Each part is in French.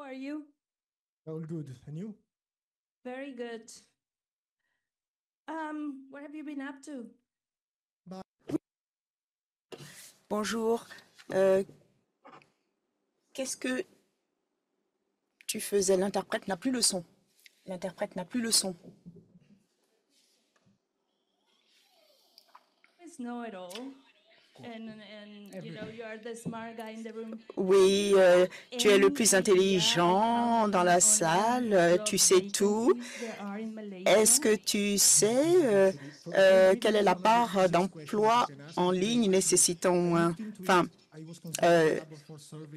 are you? All good. And you? Very good. What have you been up to? Bonjour. Qu'est-ce que tu faisais? L'interprète n'a plus le son. L'interprète n'a plus le son. Always know it all. And you know, you are the smart guy in the room. Oui, tu es le plus intelligent dans la salle. Tu sais tout. Est-ce que tu sais quelle est la part d'emploi en ligne nécessitant,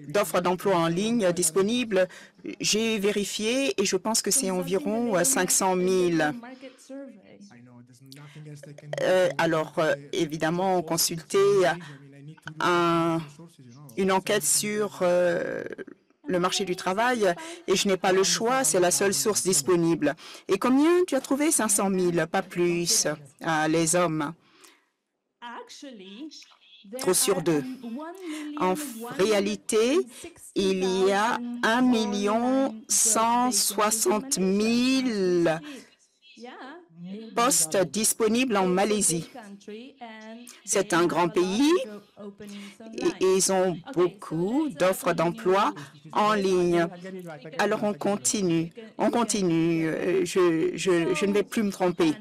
d'offres d'emploi en ligne disponibles? J'ai vérifié et je pense que c'est environ 500 000. Alors, évidemment, on consultait une enquête sur le marché du travail et je n'ai pas le choix, c'est la seule source disponible. Et combien tu as trouvé? 500 000, pas plus, les hommes. Trop sur deux. En réalité, il y a 1 160 000 postes disponibles en Malaisie. C'est un grand pays et ils ont beaucoup d'offres d'emploi en ligne. Alors on continue, je ne vais plus me tromper,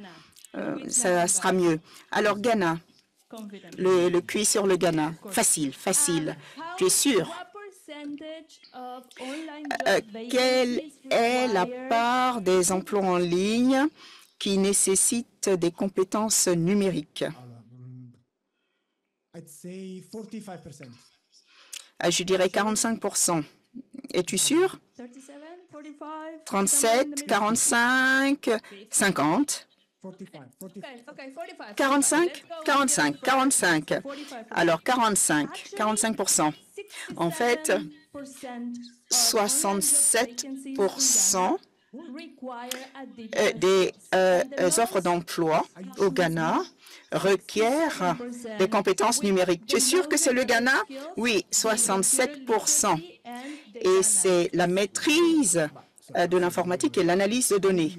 ça sera mieux. Alors Ghana, le QI sur le Ghana, facile, tu es sûr? Quelle est la part des emplois en ligne qui nécessitent des compétences numériques? Je dirais 45%. Es-tu sûr? 37, 45, 50. 45. Alors 45%. En fait, 67% des offres d'emploi au Ghana requièrent des compétences numériques. Tu es sûr que c'est le Ghana? Oui, 67%. Et c'est la maîtrise de l'informatique et l'analyse de données.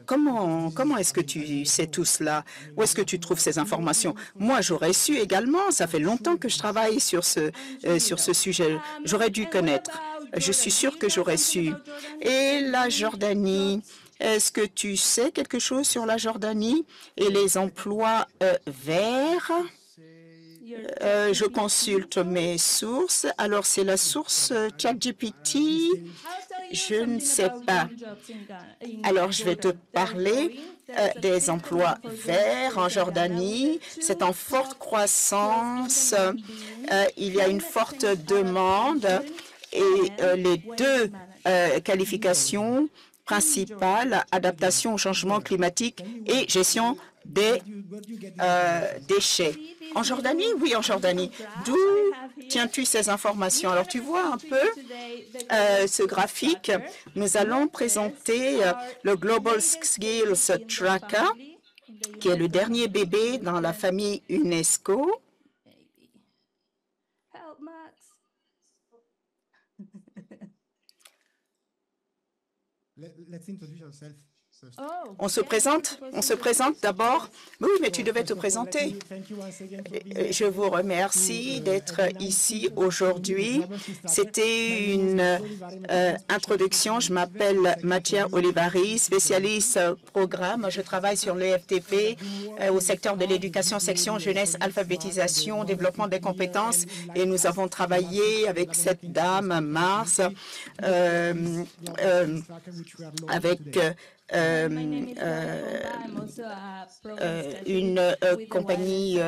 Comment est-ce que tu sais tout cela? Où est-ce que tu trouves ces informations? Moi, j'aurais su également. Ça fait longtemps que je travaille sur ce sujet. J'aurais dû connaître. Je suis sûre que j'aurais su. Et la Jordanie, est-ce que tu sais quelque chose sur la Jordanie et les emplois verts? Je consulte mes sources. Alors, c'est la source ChatGPT. Je ne sais pas. Alors, je vais te parler des emplois verts en Jordanie. C'est en forte croissance. Il y a une forte demande et les deux qualifications principales, adaptation au changement climatique et gestion des déchets. En Jordanie? Oui, en Jordanie. D'où tiens-tu ces informations? Alors, tu vois un peu ce graphique. Nous allons présenter le Global Skills Tracker, qui est le dernier bébé dans la famille UNESCO. On se présente d'abord. Oui, mais tu devais te présenter. Je vous remercie d'être ici aujourd'hui. C'était une introduction. Je m'appelle Mathia Olivari, spécialiste programme. Je travaille sur l'EFTP au secteur de l'éducation, section jeunesse, alphabétisation, développement des compétences. Et nous avons travaillé avec cette dame, Mars, avec une compagnie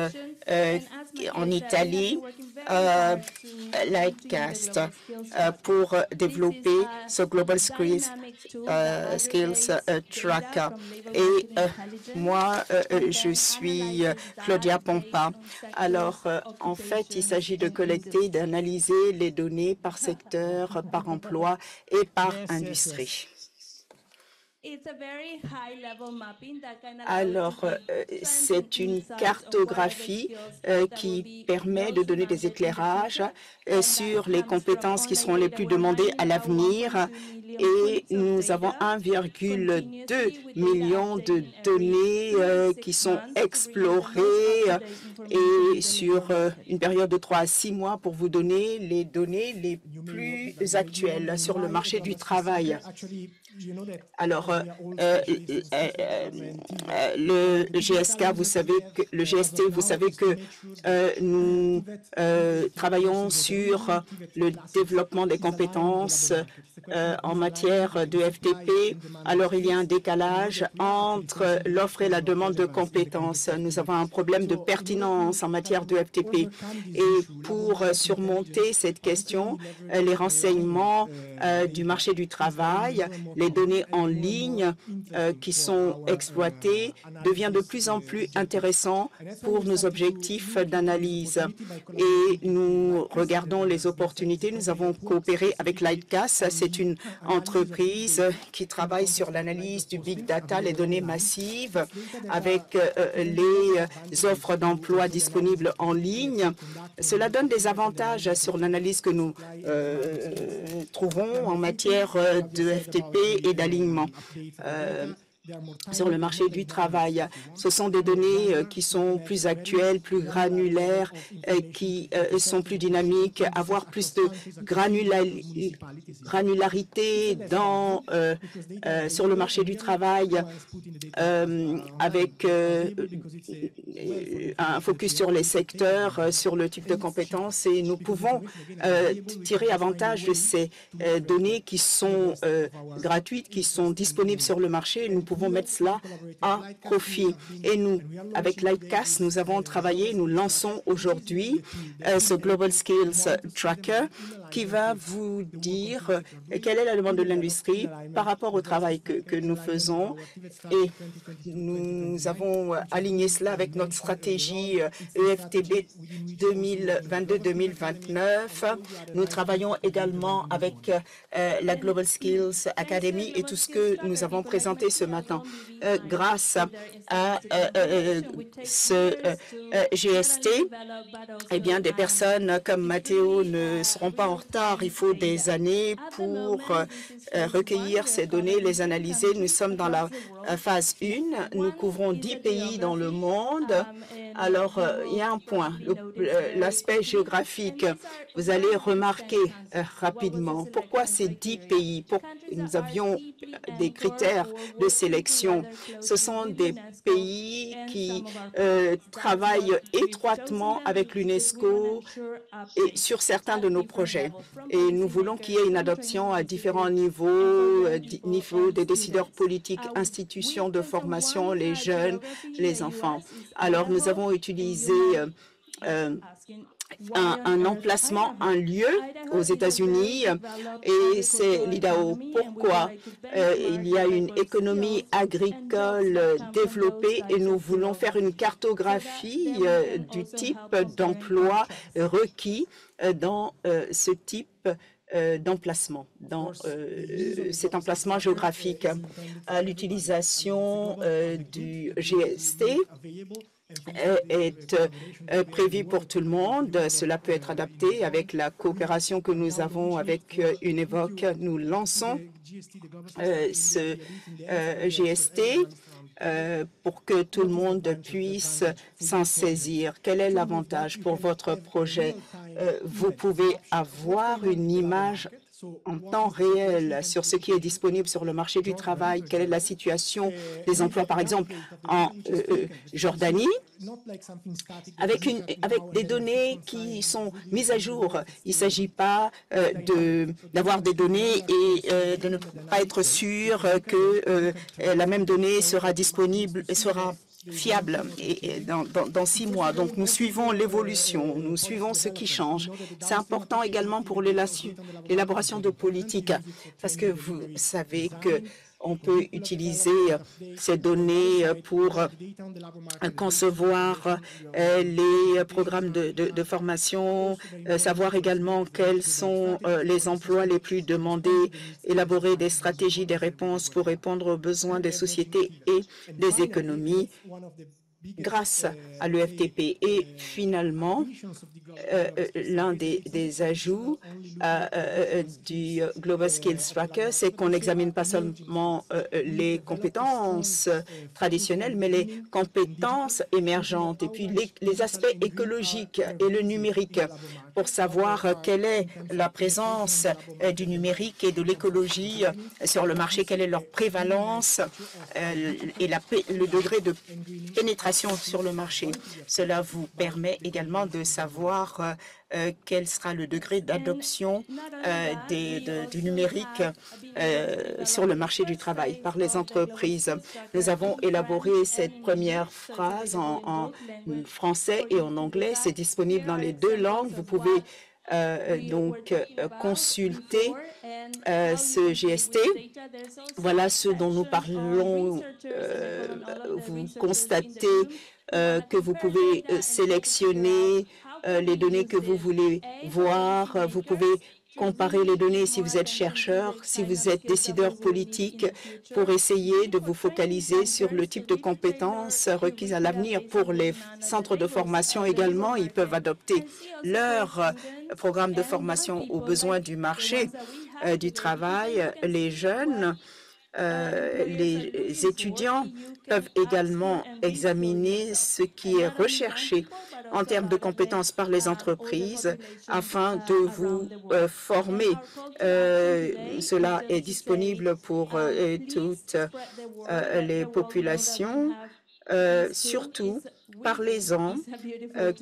en Italie, Lightcast, pour développer ce Global Skills Tracker. Et moi, je suis Claudia Pompa. Alors, en fait, il s'agit de collecter, d'analyser les données par secteur, par emploi et par industrie. Alors, c'est une cartographie qui permet de donner des éclairages sur les compétences qui seront les plus demandées à l'avenir. Et nous avons 1,2 million de données qui sont explorées et sur une période de 3 à 6 mois pour vous donner les données les plus actuelles sur le marché du travail. Alors, le GSK, vous savez que le GST, vous savez que nous travaillons sur le développement des compétences en matière de FTP. Alors, il y a un décalage entre l'offre et la demande de compétences. Nous avons un problème de pertinence en matière de FTP. Et pour surmonter cette question, les renseignements du marché du travail, les données en ligne qui sont exploitées devient de plus en plus intéressant pour nos objectifs d'analyse. Et nous regardons les opportunités. Nous avons coopéré avec Lightcast. C'est une entreprise qui travaille sur l'analyse du big data, les données massives, avec les offres d'emploi disponibles en ligne. Cela donne des avantages sur l'analyse que nous trouvons en matière de FTP et d'alignement sur le marché du travail. Ce sont des données qui sont plus actuelles, plus granulaires, qui sont plus dynamiques, avoir plus de granularité sur le marché du travail avec un focus sur les secteurs, sur le type de compétences, et nous pouvons tirer avantage de ces données qui sont gratuites, qui sont disponibles sur le marché. Nous pouvons mettre cela à profit. Et nous, avec Lightcast, nous avons travaillé, nous lançons aujourd'hui ce Global Skills Tracker qui va vous dire quelle est la demande de l'industrie par rapport au travail que nous faisons. Et nous avons aligné cela avec notre stratégie EFTB 2022-2029. Nous travaillons également avec la Global Skills Academy et tout ce que nous avons présenté ce matin. Grâce à ce GST, eh bien, des personnes comme Matteo ne seront pas en retard. Il faut des années pour recueillir ces données, les analyser. Nous sommes dans la phase 1. Nous couvrons 10 pays dans le monde. Alors, il y a un point, l'aspect géographique. Vous allez remarquer rapidement pourquoi ces 10 pays. Nous avions des critères de sélection. Ce sont des pays qui travaillent étroitement avec l'UNESCO et sur certains de nos projets. Et nous voulons qu'il y ait une adoption à différents niveaux, des décideurs politiques, institutions de formation, les jeunes, les enfants. Alors, nous avons utilisé un emplacement, un lieu aux États-Unis, et c'est l'Idaho. Pourquoi? Il y a une économie agricole développée et nous voulons faire une cartographie du type d'emploi requis dans ce type d'emplacement, dans cet emplacement géographique. L'utilisation du GST est prévu pour tout le monde. Cela peut être adapté avec la coopération que nous avons avec Univoc. Nous lançons ce GST pour que tout le monde puisse s'en saisir. Quel est l'avantage pour votre projet? Vous pouvez avoir une image en temps réel sur ce qui est disponible sur le marché du travail, quelle est la situation des emplois, par exemple, en Jordanie, avec des données qui sont mises à jour. Il ne s'agit pas d'avoir des données et de ne pas être sûr que la même donnée sera disponible et sera fiable et dans 6 mois. Donc, nous suivons l'évolution, nous suivons ce qui change. C'est important également pour l'élaboration de politiques, parce que vous savez que On peut utiliser ces données pour concevoir les programmes de formation, savoir également quels sont les emplois les plus demandés, élaborer des stratégies, des réponses pour répondre aux besoins des sociétés et des économies grâce à l'EFTP. Et finalement, l'un des ajouts du Global Skills Tracker, c'est qu'on n'examine pas seulement les compétences traditionnelles, mais les compétences émergentes et puis les aspects écologiques et le numérique pour savoir quelle est la présence du numérique et de l'écologie sur le marché, quelle est leur prévalence et le degré de pénétration sur le marché. Cela vous permet également de savoir quel sera le degré d'adoption du numérique sur le marché du travail par les entreprises. Nous avons élaboré cette première phrase en français et en anglais. C'est disponible dans les deux langues. Vous pouvez donc consulter ce GST. Voilà ce dont nous parlons. Vous constatez que vous pouvez sélectionner les données que vous voulez voir. Vous pouvez comparer les données si vous êtes chercheur, si vous êtes décideur politique, pour essayer de vous focaliser sur le type de compétences requises à l'avenir. Pour les centres de formation également, ils peuvent adopter leur programme de formation aux besoins du marché du travail. Les jeunes, les étudiants peuvent également examiner ce qui est recherché en termes de compétences par les entreprises afin de vous former. Cela est disponible pour toutes les populations. Surtout, parlez-en,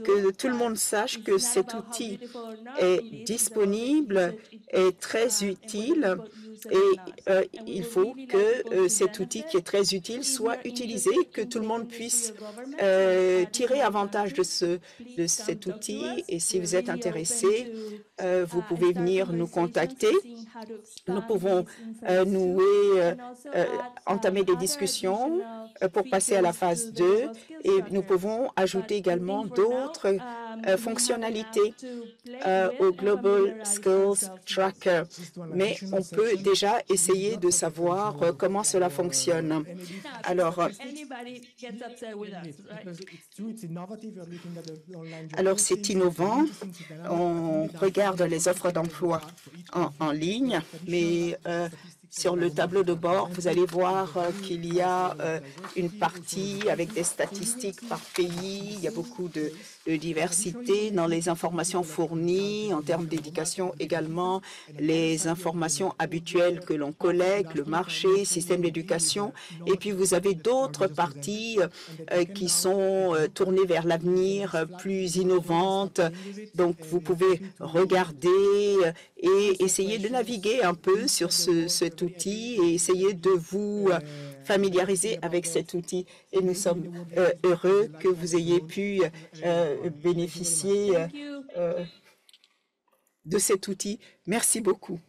que tout le monde sache que cet outil est disponible, est très utile et il faut que cet outil qui est très utile soit utilisé, que tout le monde puisse tirer avantage de cet outil. Et si vous êtes intéressé, vous pouvez venir nous contacter. Nous pouvons entamer des discussions pour passer à la phase 2 et nous pouvons ajouter également d'autres fonctionnalités au Global Skills Tracker. Mais on peut déjà essayer de savoir comment cela fonctionne. Alors c'est innovant. On regarde les offres d'emploi en ligne, mais sur le tableau de bord, vous allez voir qu'il y a une partie avec des statistiques par pays. Il y a beaucoup de diversité dans les informations fournies, en termes d'éducation également, les informations habituelles que l'on collecte, le marché, système d'éducation. Et puis, vous avez d'autres parties qui sont tournées vers l'avenir, plus innovantes. Donc, vous pouvez regarder et essayer de naviguer un peu sur cet outil et essayer de vous familiariser avec cet outil. Et nous sommes heureux que vous ayez pu bénéficier de cet outil. Merci beaucoup.